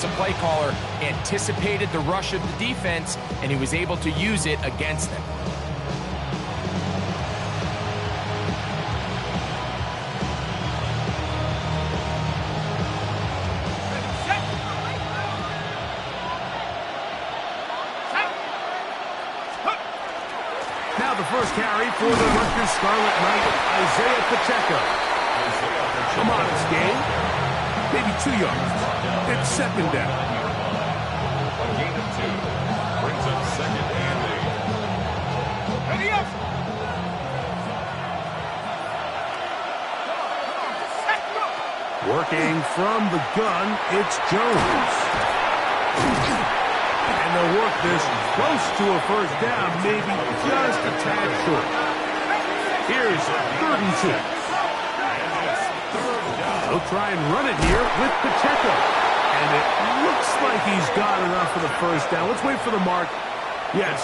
The play caller anticipated the rush of the defense, and he was able to use it against them. Now the first carry for the Rutgers Scarlet Knight, Isaiah Pacheco. A modest gain, maybe 2 yards. It's second down. A gain of 2 brings up second and 8. Ready up! Working from the gun, it's Jones. And they'll work this close to a first down, maybe just a tad short. Here's 3rd and 2. They'll try and run it here with Pacheco. And it looks like he's got enough for the first down. Let's wait for the mark. Yes,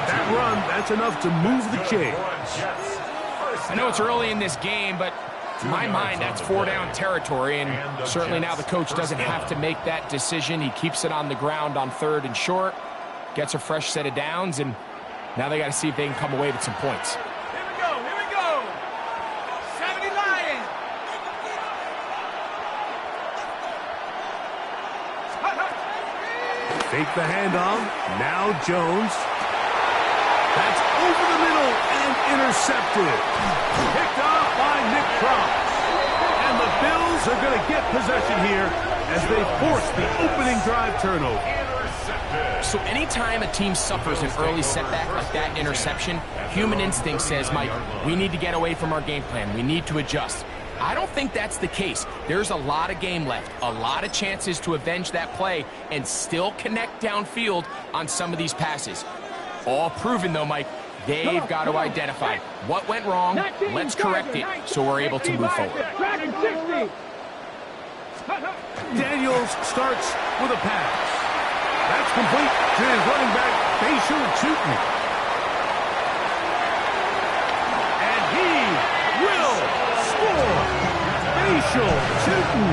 that run, that's enough to move the chains. I know it's early in this game, but to my mind, that's 4-down territory, and certainly now the coach doesn't have to make that decision. He keeps it on the ground on 3rd and short, gets a fresh set of downs, and now they got to see if they can come away with some points. Here we go, here we go. 70 Lions. Fake the handoff. Now Jones. That's over the middle and intercepted. Picked off by Nick Cross. And the Bills are going to get possession here as they force the opening drive turnover. So anytime a team suffers an early setback like that interception, human instinct says, Mike, we need to get away from our game plan. We need to adjust. I don't think that's the case. There's a lot of game left, a lot of chances to avenge that play and still connect downfield on some of these passes. All proven, though, Mike, they've got to identify what went wrong, let's correct it so we're able to move forward. Daniels starts with a pass. That's complete to his running back, Facial Chutin. And he will score. Facial Chutin.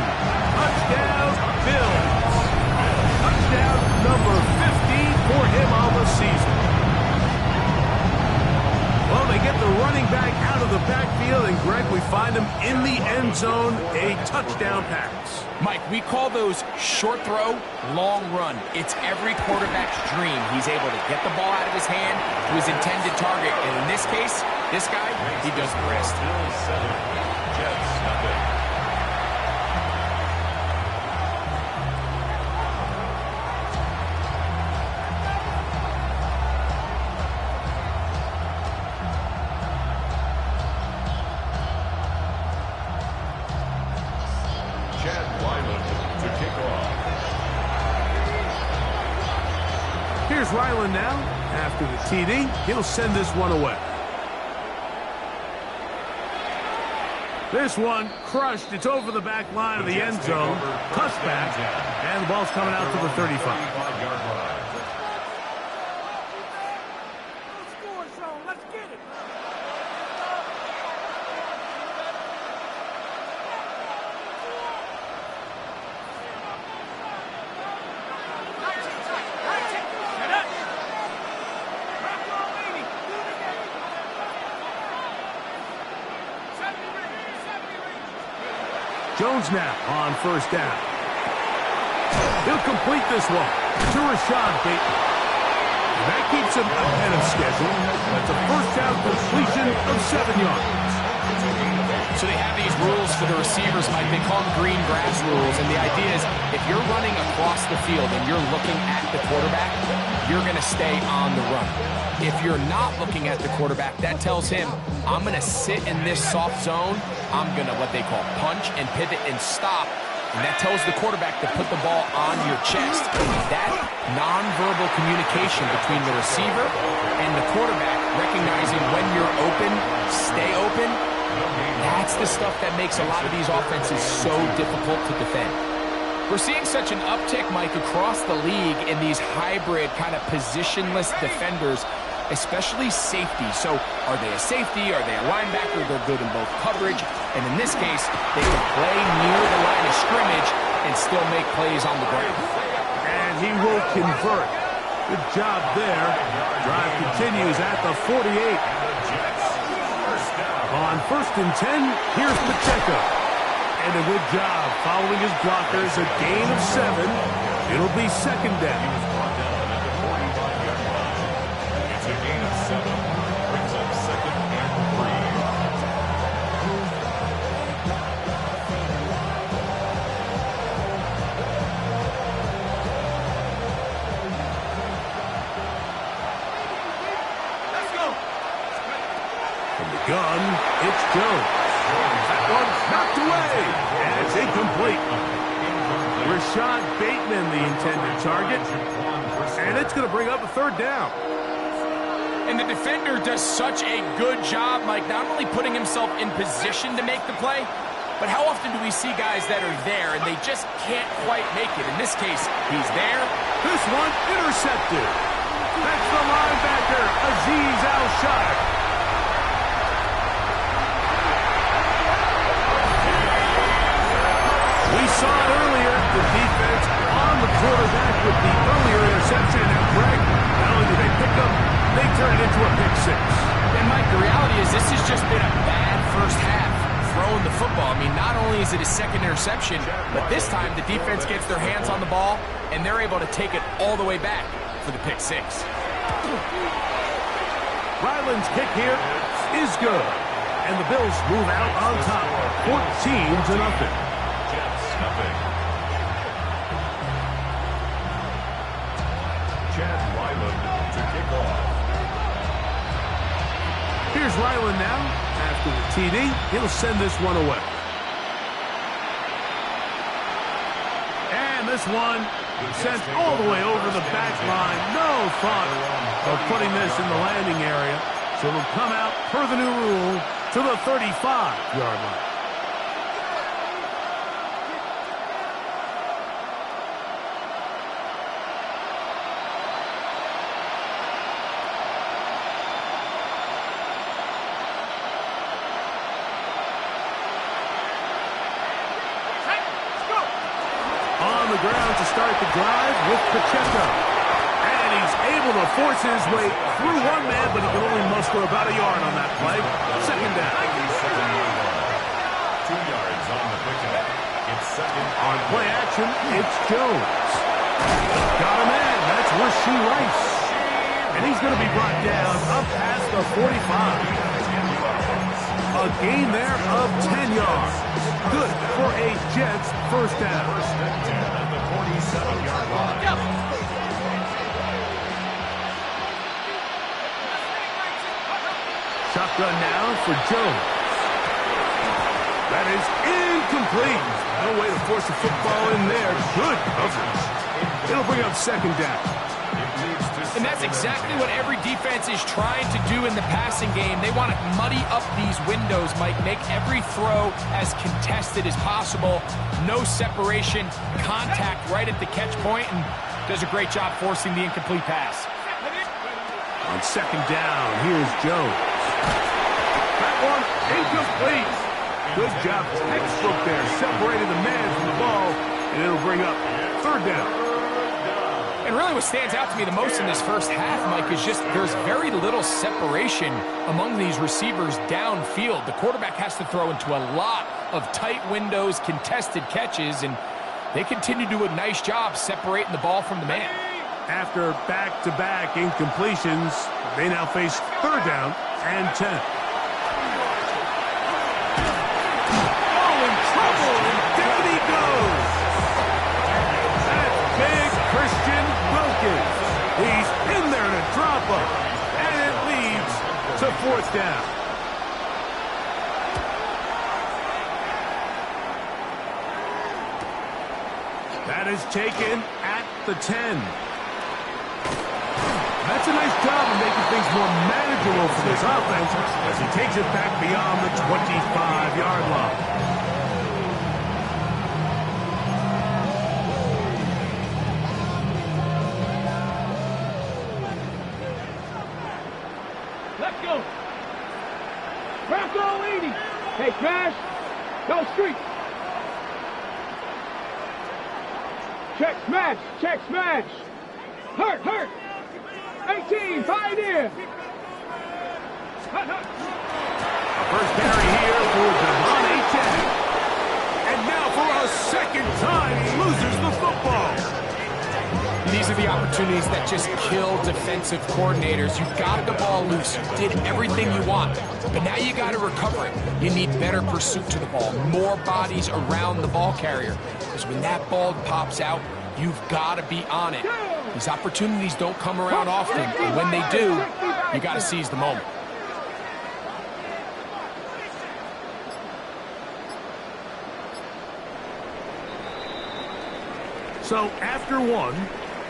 Touchdown, Bills. Touchdown number 15 for him on the season. Well, they get the running back out of the backfield, and Greg, we find him in the end zone, a touchdown pass. Mike, we call those short throw, long run. It's every quarterback's dream. He's able to get the ball out of his hand to his intended target. And in this case, this guy, he does the rest. Jets nothing. Here's Ryland now. After the TD, he'll send this one away. This one crushed. It's over the back line of the end zone. Touchback. And the ball's coming out to the 35. Jones now on first down. He'll complete this one to Rashad Bateman. And that keeps him ahead of schedule. That's a first down completion of 7 yards. So they have these rules for the receivers, Mike. They call them green grass rules. And the idea is if you're running across the field and you're looking at the quarterback, you're going to stay on the run. If you're not looking at the quarterback, that tells him, I'm going to sit in this soft zone. I'm going to what they call punch and pivot and stop. And that tells the quarterback to put the ball on your chest. That nonverbal communication between the receiver and the quarterback, recognizing when you're open, stay open, that's the stuff that makes a lot of these offenses so difficult to defend. We're seeing such an uptick, Mike, across the league in these hybrid kind of positionless defenders, especially safety. So are they a safety? Are they a linebacker? They're good in both coverage. And in this case, they can play near the line of scrimmage and still make plays on the ground. And he will convert. Good job there. Drive continues at the 48. On 1st and 10, here's Pacheco. And a good job following his blockers, a gain of 7. It'll be 2nd down. It's a gain of 7. Brings up 2nd and 3. Let's go. From the gun, it's Jones. That one's knocked away, and it's incomplete. Rashad Bateman, the intended target, and it's going to bring up a 3rd down. And the defender does such a good job, Mike, not only putting himself in position to make the play, but how often do we see guys that are there and they just can't quite make it? In this case, he's there. This one intercepted. That's the linebacker, Azeez Al-Shire. We saw it earlier, the defense on the quarterback with the earlier interception. And Greg, not only did they pick up, they turn it into a pick 6. And Mike, the reality is this has just been a bad first half throwing the football. I mean, not only is it his 2nd interception, but this time the defense gets their hands on the ball and they're able to take it all the way back for the pick 6. Ryland's kick here is good. And the Bills move out on top, 14-0. Chad Ryland to kick off. Here's Ryland now. After the TD, he'll send this one away. And this one sent all the way over the back line. No thought of putting this in the landing area. So it'll come out, per the new rule, to the 35-yard line. On the ground to start the drive with Pacheco. And he's able to force his way through one man, but he can only muster about a yard on that play. 2nd down. 2 yards on the pickup. It's 2nd. On play action, it's Jones. Got him in. That's Rashee Rice. And he's going to be brought down up past the 45. A gain there of 10 yards. Good for a Jets 1st down. 1st and 10 at the 47-yard line. Yep. Shotgun now for Jones. That is incomplete. No way to force the football in there. Good coverage. It'll bring up 2nd down. And that's exactly what every defense is trying to do in the passing game. They want to muddy up these windows, Mike, make every throw as contested as possible. No separation, contact right at the catch point, and does a great job forcing the incomplete pass. On 2nd down, here's Jones. That one incomplete. Good job, textbook there, separating the man from the ball, and it'll bring up 3rd down. And really what stands out to me the most in this first half, Mike, is just there's very little separation among these receivers downfield. The quarterback has to throw into a lot of tight windows, contested catches, and they continue to do a nice job separating the ball from the man. After back-to-back incompletions, they now face 3rd down and 10. Oh, in trouble, and down he goes. That's big Christian Wilkins. He's in there to drop him, and it leads to 4th down. That is taken at the 10. That's a nice job of making things more manageable for this offense as he takes it back beyond the 25-yard line. Let's go. Craft all 80. Hey, Crash. Go street. Check smash. Check smash. Hurt. 18. Pioneer. First carry here for Devon Achane. And now for a second time, he loses the football. These are the opportunities that just kill defensive coordinators. You got the ball loose. You did everything you want. But now you got to recover it. You need better pursuit to the ball. More bodies around the ball carrier. Because when that ball pops out, you've got to be on it. These opportunities don't come around often. And when they do, you got to seize the moment. So after one,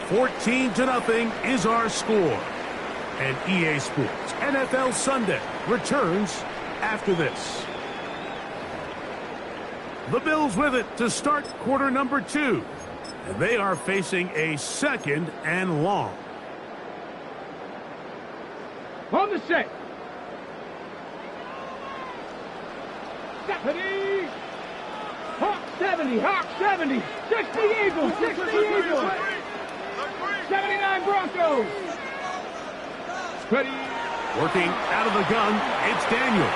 14-0 is our score. And EA Sports NFL Sunday returns after this. The Bills with it to start quarter number 2. And they are facing a 2nd and long. On the set. Stephanie. Hawk 70. 60 Eagles. 79 Broncos. Ready. Working out of the gun, it's Daniels.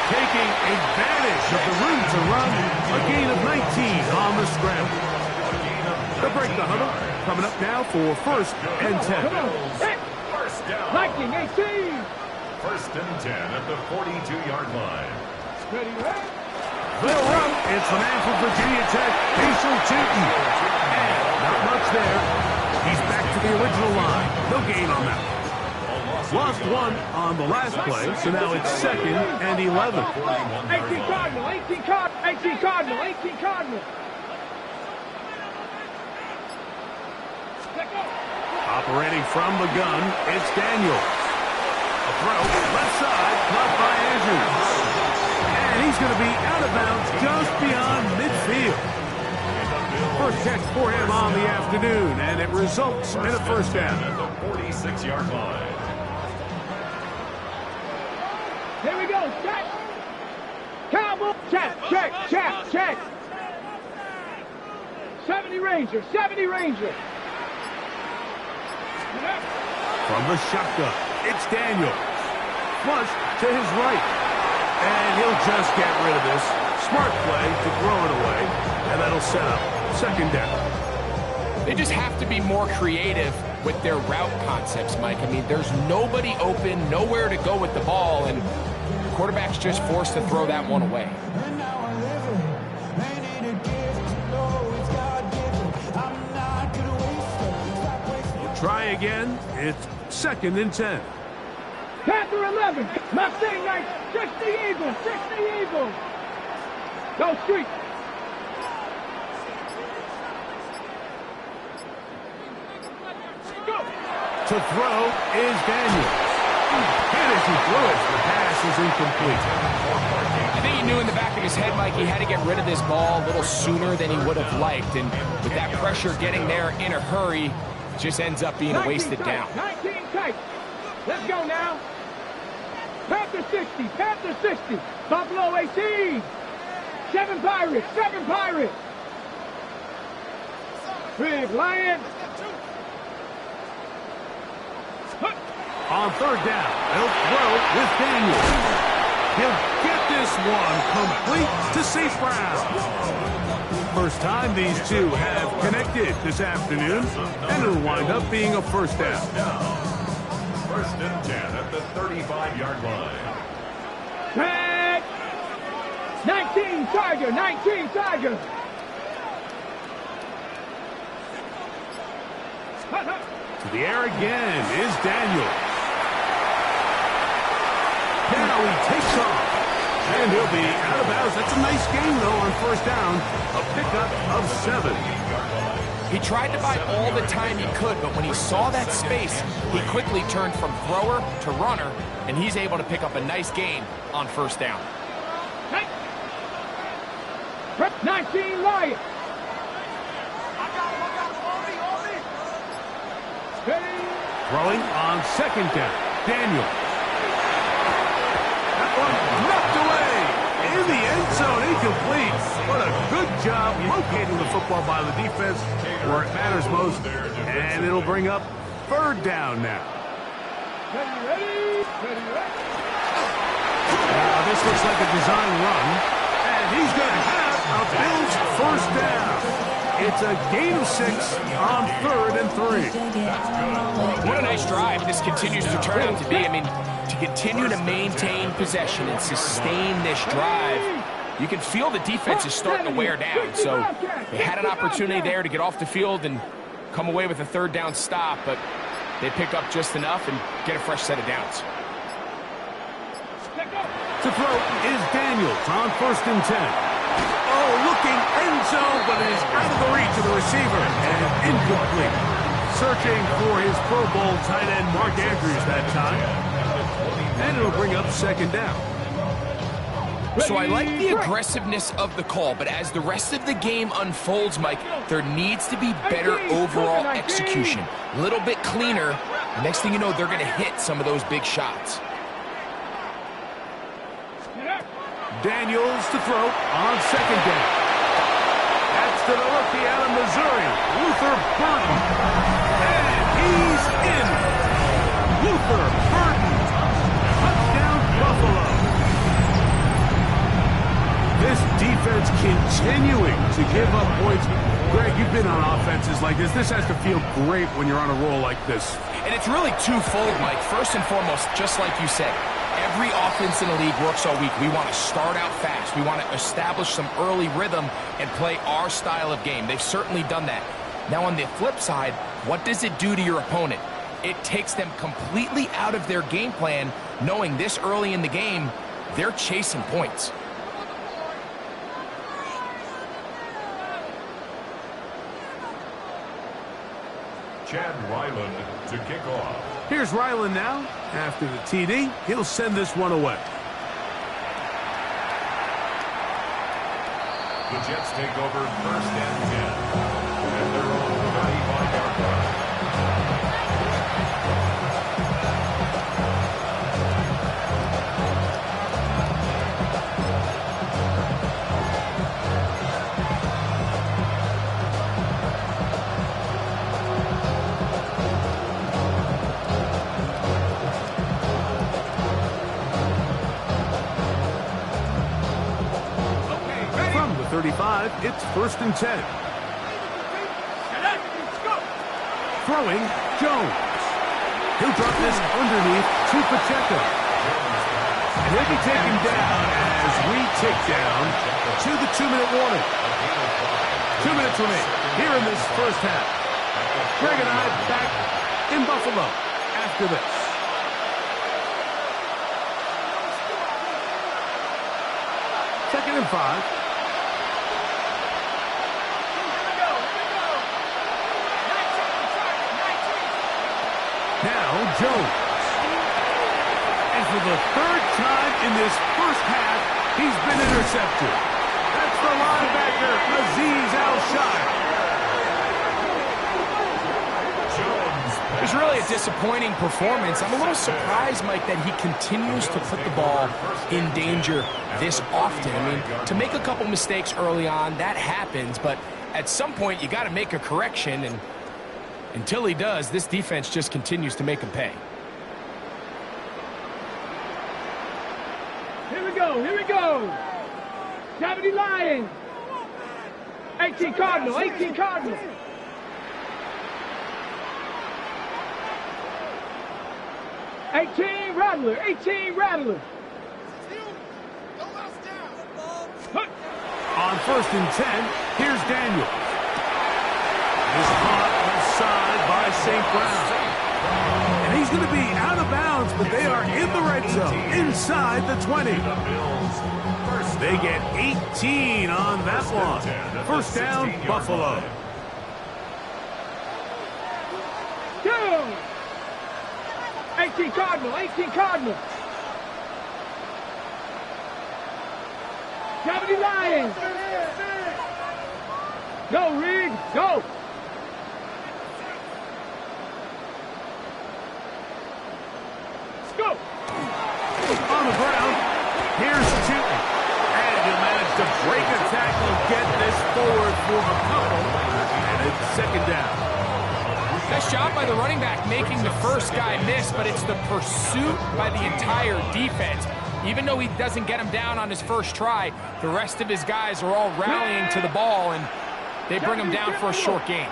Taking advantage of the room to run, a gain of 19 on the scramble. They'll break the huddle. Coming up now for 1st and 10. Come on. First down. Lightning 18. 1st and 10 at the 42-yard line. Ready. They'll run. It's the man from Virginia Tech, Cecil Tootin. And not much there. He's back to the original line. No gain on that. Lost one on the last play, so now it's 2nd and 11. 18 Cardinal. Operating from the gun, it's Daniels. A throw, left side, caught by Andrews. And he's going to be out of bounds just beyond midfield. First catch for him on the afternoon, and it results in a 1st down. At the 46-yard line. Here we go. Check. Cowboy. Check. 70 Ranger. From the shotgun, it's Daniels. Flush to his right. And he'll just get rid of this. Smart play to throw it away. And that'll set up 2nd down. They just have to be more creative with their route concepts, Mike. I mean, there's nobody open, nowhere to go with the ball, and the quarterback's just forced to throw that one away. Try again. It's 2nd and 10. Panther 11. Mustang Knights. 60 Eagles. Go street. Go. To throw is Daniels. And as he threw it, the pass is incomplete. I think he knew in the back of his head, Mike, he had to get rid of this ball a little sooner than he would have liked. And with that pressure getting there in a hurry, just ends up being a wasted down. 19 tight. Let's go now. Panther 60. Buffalo 18. 7 Pirates. Big Lion. On 3rd down, they'll throw with Daniels. He'll get this one complete to St. Brown. First time these two have connected this afternoon, and it'll wind up being a 1st down. 1st and 10 at the 35-yard line. Tag. 19 Tiger. To the air again is Daniels. Now he takes off. And he'll be out of bounds. That's a nice gain, though, on 1st down. A pickup of 7. He tried to buy all the time he could, but when he saw that space, he quickly turned from thrower to runner, and he's able to pick up a nice gain on 1st down. 19 Lions. Throwing on 2nd down. Daniels. That one knocked away in the end zone, incomplete. What a good job locating the football by the defense where it matters most. And it'll bring up third down now. Ready? Now this looks like a design run. And he's going to have a Bills first down. It's a gain of 6 on 3rd and 3. What a nice drive this continues to turn out to be. I mean, to continue to maintain possession and sustain this drive, you can feel the defense is starting to wear down. So they had an opportunity there to get off the field and come away with a 3rd down stop, but they pick up just enough and get a fresh set of downs. To throw is Daniels on 1st and 10. Oh, looking end zone, but it is out of the reach of the receiver and incomplete. Searching for his Pro Bowl tight end Mark Andrews that time. And it'll bring up 2nd down. So I like the aggressiveness of the call, but as the rest of the game unfolds, Mike, there needs to be better overall execution. A little bit cleaner. The next thing you know, they're going to hit some of those big shots. Daniels to throw on 2nd down. That's to the rookie out of Missouri, Luther Burton. And he's in. Luther Burton. Touchdown, Buffalo. This defense continuing to give up points. Greg, you've been on offenses like this. This has to feel great when you're on a roll like this. And it's really twofold, Mike. First and foremost, just like you said, every offense in the league works all week. We want to start out fast. We want to establish some early rhythm and play our style of game. They've certainly done that. Now, on the flip side, what does it do to your opponent? It takes them completely out of their game plan, knowing this early in the game, they're chasing points. Chad Ryland to kick off. Here's Ryland now. After the TD, he'll send this one away. The Jets take over 1st and 10. And they're on the 35-yard line. From the 35, it's 1st and 10. Throwing, Jones. He'll drop this underneath to Pacheco. And he'll be taken down as we take down to the 2-minute warning. 2 minutes remain here in this first half. Greg and I back in Buffalo after this. Second and 5. Now Jones. And for the 3rd time in this first half, he's been intercepted. That's the linebacker, Azeez Al-Shire. It's really a disappointing performance. I'm a little surprised, Mike, that he continues to put the ball in danger this often. I mean, to make a couple mistakes early on, that happens, but at some point you got to make a correction, and until he does, this defense just continues to make him pay. Here we go. 70 Lions. 18 Cardinal, 18 Cardinal. 18 Rattler, 18 Rattler. On 1st and 10, here's Daniels. Is caught offside by St. Brown. And he's going to be out of bounds, but they are in the red zone, inside the 20. They get 18 on that one. First down, Buffalo. 18 Cardinal, 18 Cardinal. 70 Lions. Go, Reed, go. Let's go. On the ground, here's Chilton. And for a couple, and it's second down. Nice job by the running back making the first guy miss, but it's the pursuit by the entire defense. Even though he doesn't get him down on his first try, the rest of his guys are all rallying to the ball, and they bring him down for a short gain.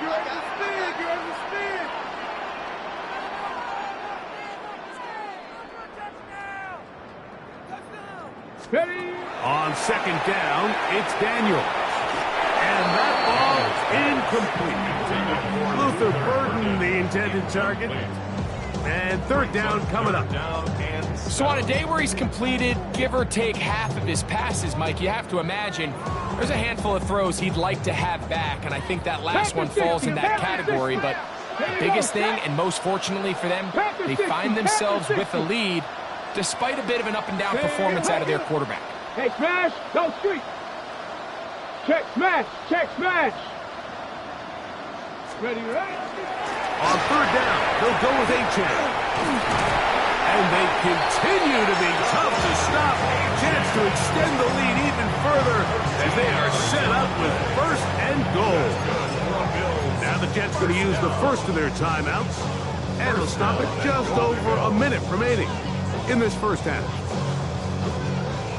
You're at the speed. You're at the speed. Ready? On second down, it's Daniel. And that ball incomplete. Luther Burden, the intended target. And third down coming up. So on a day where he's completed, give or take half of his passes, Mike, you have to imagine there's a handful of throws he'd like to have back, and I think that last one falls in that category. But the biggest thing, and most fortunately for them, they find themselves with a lead despite a bit of an up-and-down performance out of their quarterback. Hey, smash, go street. Check, smash, Ready, right? On third down, they'll go with A-Chan. And they continue to be tough to stop. A chance to extend the lead even further as they are set up with first and goal. Now the Jets going to use the first of their timeouts. And they'll stop it just over a minute remaining in this first half.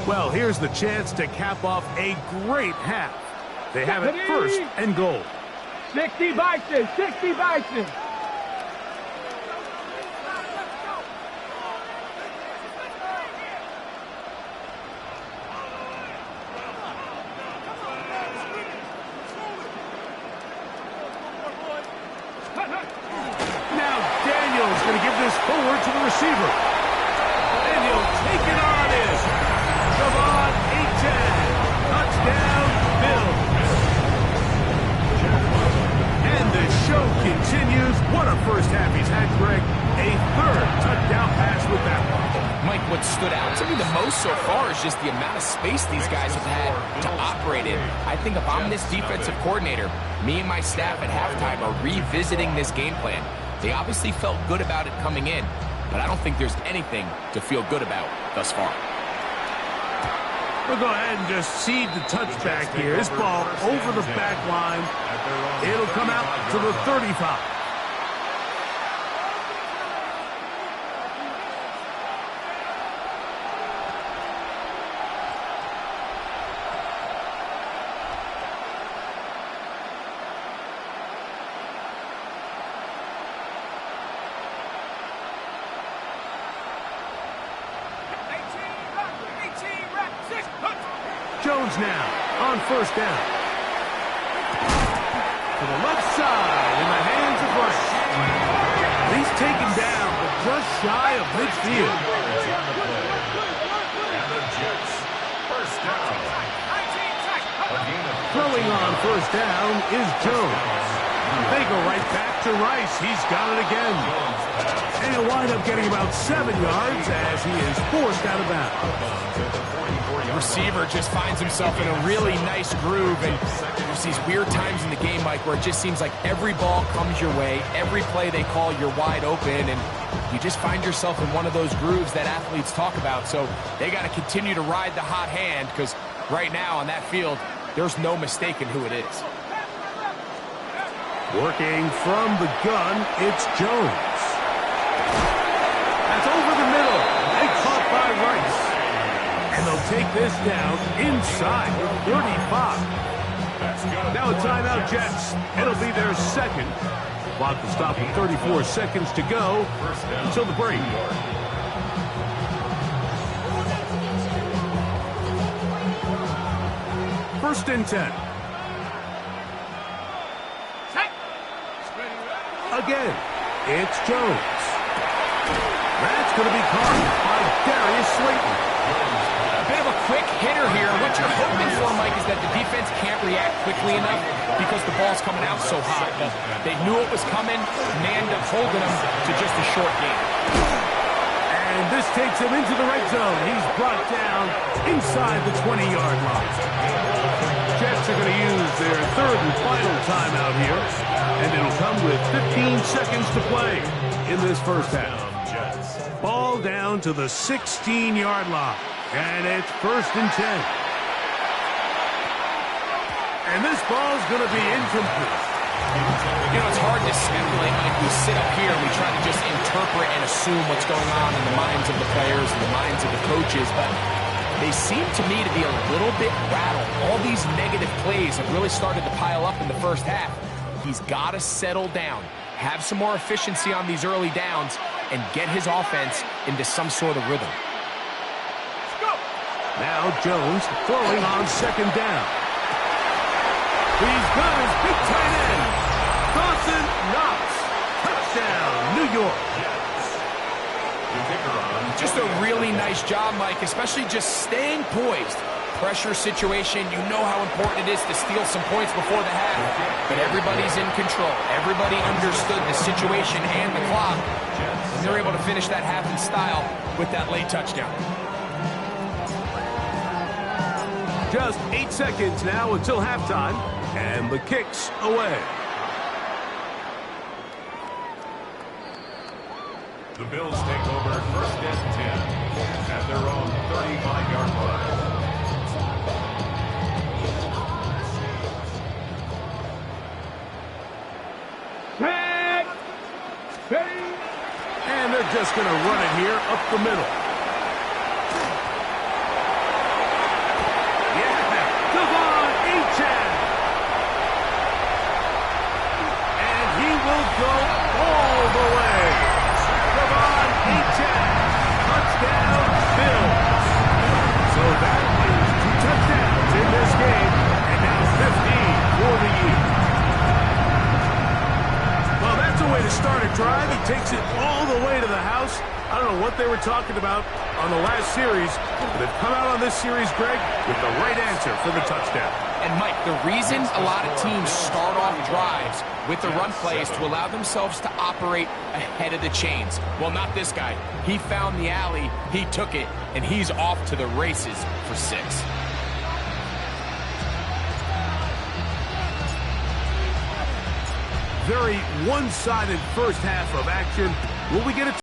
Well, here's the chance to cap off a great half. They have it first and goal. 60 Bison, 60 Bison. Now Daniel's going to give this forward to the receiver. And he'll take it on in. Javon A-Chan. Touchdown, Bills. And the show continues. What a first half he's had, Greg. A third touchdown pass with that one. Mike, what stood out to me the most so far is just the amount of space these guys have had to operate in. I think if I'm this defensive coordinator, me and my staff at halftime are revisiting this game plan. They obviously felt good about it coming in, but I don't think there's anything to feel good about thus far. We'll go ahead and just seed the touchback here. This ball over the back line. It'll come out to the 35. Jones now on first down. To the left side in the hands of Rice. He's taken down, but just shy of midfield. And the Jets, first down. Throwing on first down is Jones. They go right back to Rice. He's got it again. And he'll wind up getting about 7 yards as he is forced out of bounds. Receiver just finds himself in a really nice groove, and there's these weird times in the game, Mike, where it just seems like every ball comes your way, every play they call, you're wide open, and you just find yourself in one of those grooves that athletes talk about. So they got to continue to ride the hot hand, because right now on that field, there's no mistaking who it is. Working from the gun, it's Jones. That's over the middle. They caught by Rice. And they'll take this down inside the 35. Now a timeout, Jets. It'll be their second. Clock will stop with 34 seconds to go until the break. First and 10. Again, it's Jones. That's going to be caught by Darius Slayton. A bit of a quick hitter here. What you're hoping for, Mike, is that the defense can't react quickly enough because the ball's coming out so hot. But they knew it was coming, and they ended up holding them to just a short game. And this takes him into the red zone. He's brought down inside the 20-yard line. Jets are going to use their third and final timeout here. And it'll come with 15 seconds to play in this first half. Ball down to the 16-yard line. And it's first and 10. And this ball's going to be incomplete. You know, it's hard to speculate. Like, we sit up here and we try to just interpret and assume what's going on in the minds of the players and the minds of the coaches, but they seem to me to be a little bit rattled. All these negative plays have really started to pile up in the first half. He's got to settle down, have some more efficiency on these early downs, and get his offense into some sort of rhythm. Now Jones throwing on second down. He's got his big tight end. Dawson Knox. Touchdown, New York. Just a really nice job, Mike, especially just staying poised. Pressure situation, you know how important it is to steal some points before the half. But everybody's in control. Everybody understood the situation and the clock. And they're able to finish that half in style with that late touchdown. Just 8 seconds now until halftime. And the kick's away. The Bills take over first and 10 at their own 35-yard line. And they're just going to run it here up the middle. Go all the way. Devon Achane. Touchdown, Bills. So that is 2 touchdowns in this game, and now 15 for the year. Well, that's a way to start a drive. He takes it all the way to the house. I don't know what they were talking about on the last series, but they've come out on this series, Greg, with the right answer for the touchdown. And, Mike, the reason a lot of teams start off drives with the run play is to allow themselves to operate ahead of the chains. Well, not this guy. He found the alley, he took it, and he's off to the races for 6. Very one-sided first half of action. Will we get a